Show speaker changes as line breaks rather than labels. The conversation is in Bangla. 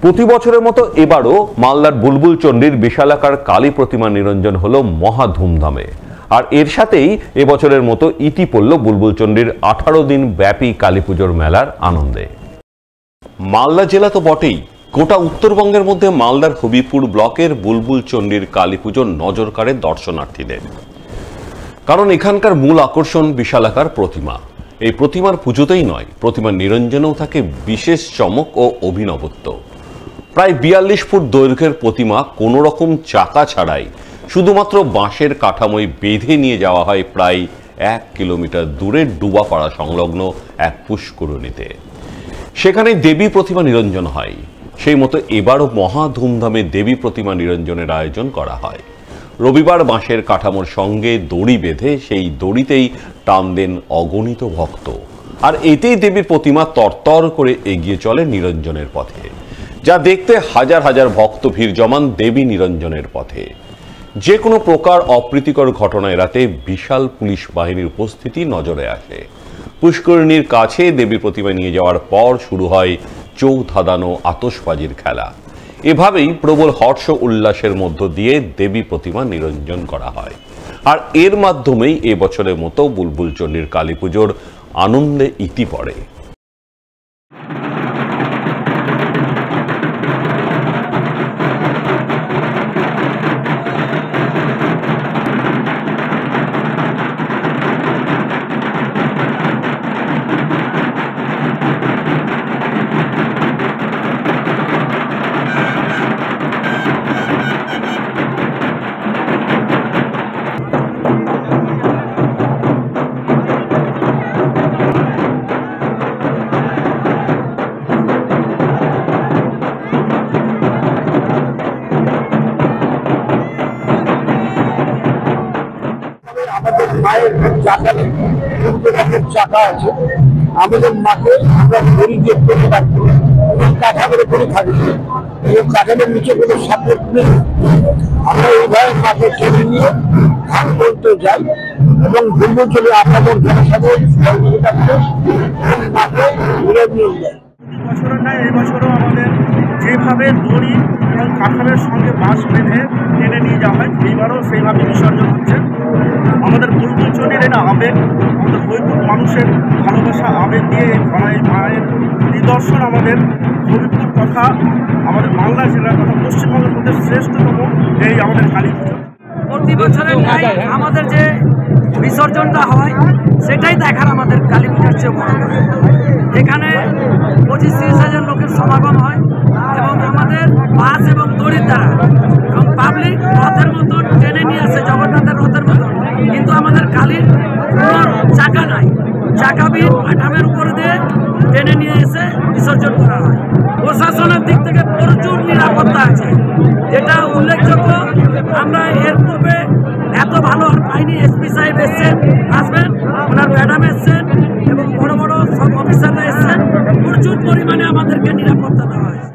প্রতি বছরের মতো এবারও মালদার বুলবুল চণ্ডীর বিশালাকার কালী প্রতিমা নিরঞ্জন হলো মহা ধুমধামে। আর এর সাথেই এবছরের মতো ইতি পড়ল বুলবুল চণ্ডীর 18 দিন ব্যাপী কালী পুজোর মেলার আনন্দে। মালদা জেলা তো বটেই, গোটা উত্তরবঙ্গের মধ্যে মালদার হবিপুর ব্লকের বুলবুল চণ্ডীর কালী পুজোর নজর কাড়ে দর্শনার্থীদের। কারণ এখানকার মূল আকর্ষণ বিশালাকার প্রতিমা। এই প্রতিমার পুজোতেই নয়, প্রতিমার নিরঞ্জনেও থাকে বিশেষ চমক ও অভিনবত্ব। প্রায় 42 ফুট দৈর্ঘ্যের প্রতিমা কোনো রকম চাকা ছাড়াই শুধুমাত্র বাঁশের কাঠামোয় বেঁধে নিয়ে যাওয়া হয় প্রায় 1 কিলোমিটার দূরে ডুবাপাড়া সংলগ্ন এক পুষ্করিণীতে। সেখানে দেবী প্রতিমা নিরঞ্জন হয়। সেই মতো এবারও মহা ধুমধামে দেবী প্রতিমা নিরঞ্জনের আয়োজন করা হয়। রবিবার বাঁশের কাঠামোর সঙ্গে দড়ি বেঁধে সেই দড়িতেই টান দেন অগণিত ভক্ত। আর এতেই দেবীর প্রতিমা তরতর করে এগিয়ে চলে নিরঞ্জনের পথে, যা দেখতে হাজার হাজার ভক্ত ভিড় জমান দেবী নিরঞ্জনের পথে। যে কোনো প্রকার অপ্রীতিকর ঘটনা এড়াতে বিশাল পুলিশ বাহিনীর উপস্থিতি নজরে আসে। পুষ্করিণীর কাছে দেবী প্রতিমা নিয়ে যাওয়ার পর শুরু হয় চোখ ধাঁধানো আতশবাজির খেলা। এভাবেই প্রবল হর্ষ উল্লাসের মধ্য দিয়ে দেবী প্রতিমা নিরঞ্জন করা হয়। আর এর মাধ্যমেই এবছরের মতো বুলবুল চণ্ডীর কালী পুজোর আনন্দে ইতি পড়ে।
আমাদের মায়ের চাকা আছে, আমাদের মাকে আমরা দড়ি দিয়ে পেতে রাখবো এবং কাঠামের উপরে থাকবে এবং কাঠামের নিচে কোনো সাপোর্ট নেই। আমরা এইভাবে মাকে টেনে নিয়ে ধান বলতে যাই এবং বুলবুল চলে আপনাদের জনসাধারণ মাকে নিরঞ্জন দেয়।
বছরের নয়, এই বছরও আমাদের যেভাবে দড়ি এবং কাঠামের সঙ্গে বাঁশ বেঁধে টেনে নিয়ে যাওয়া হয়, এইবারও সেইভাবে বিসর্জন হচ্ছে। আমাদের বুলবুল চণ্ডীর এটা আবেগ, আমাদের হবিপুর মানুষের ভালোবাসা আবেগ দিয়ে এই মায়ের নিদর্শন আমাদের হবিপুর তথা আমাদের মালদা জেলার তথা পশ্চিমবঙ্গের মধ্যে শ্রেষ্ঠতম এই আমাদের কালী পুজো।
প্রতি বছরের ন্যায় আমাদের যে বিসর্জনটা হয় সেটাই দেখার আমাদের কালী পুজোর চেয়ে বড় করে। এখানে 25-30 হাজার লোকের সমাগম হয় এবং আমাদের বাস এবং দড়ির দ্বারা এবং পাবলিক রথের মতো টেনে নিয়ে আসে, জগন্নাথের রথের মতো। কিন্তু আমাদের কালীর কোনো চাকা নাই, চাকাবিহীন কাঠামের উপরে দিয়ে টেনে নিয়ে এসে বিসর্জন করা হয়। প্রশাসনের দিক থেকে প্রচুর নিরাপত্তা আছে, যেটা উল্লেখযোগ্য। আমরা এর পূর্বে এত ভালো আর পাইনি। এসপি সাহেব এসছেন, আসবেন, ওনার ম্যাডাম এসছেন এবং বড় বড় সব অফিসাররা এসছেন। প্রচুর পরিমাণে আমাদেরকে নিরাপত্তা দেওয়া হয়েছে।